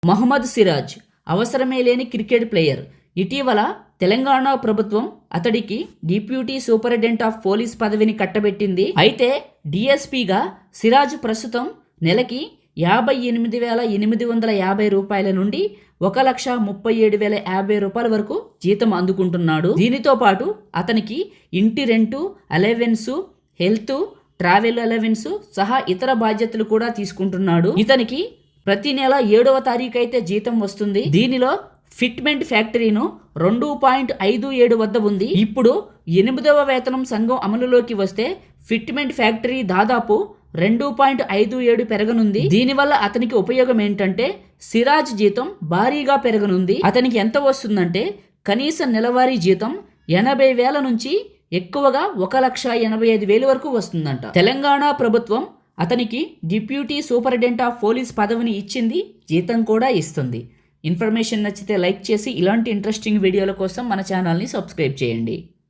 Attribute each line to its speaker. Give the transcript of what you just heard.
Speaker 1: మహమ్మద్ సిరాజ్ అవసరమే లేని cricket player. ఇటీవల తెలంగాణ ప్రభుత్వం అతడికి డిప్యూటీ సూపరింటెండెంట్ ఆఫ్ పోలీస్ పదవిని కట్టబెట్టింది. అయితే డిఎస్పీగా సిరాజ్ ప్రస్తుతం నెలకి 58,850 రూపాయల నుండి 1,37,050 రూపాయల వరకు జీతం అందుకుంటున్నాడు. దీనితో పాటు అతనికి ఇంటి rent, allowance, health, travel allowance సహా ఇతర బాధ్యతలు కూడా తీసుకుంటున్నాడు. ఇతనికి ప్రతి నెల 7వ తారీఖు అయితే జీతం వస్తుంది. దీనిలో ఫిట్మెంట్ ఫ్యాక్టరీను 2.57 వద్ద ఉంది. ఇప్పుడు 8వ వేతనం సంఘం అమలులోకి వస్తే ఫిట్మెంట్ ఫ్యాక్టరీ దాదాపు 2.57 పెరగనుంది. దీనివల్ల అతనికి ఉపయోగం ఏంటంటే సిరాజ్ జీతం భారీగా పెరగనుంది. అతనికి ఎంత వస్తుందంటే కనీస నెలవారీ జీతం 80,000 నుంచి ఎక్కువగా 1,85,000 వరకు వస్తుందంట. తెలంగాణ ప్రభుత్వం అతనికి డిప్యూటీ సూపరింటెండెంట్ ఆఫ్ పోలీస్ పదవిని ఇచ్చింది, జీతం కూడా ఇస్తుంది. ఇన్ఫర్మేషన్ నచ్చితే లైక్ చేసి ఇలాంటి ఇంట్రెస్టింగ్ వీడియోల కోసం మన ఛానల్ని సబ్స్క్రైబ్ చేయండి.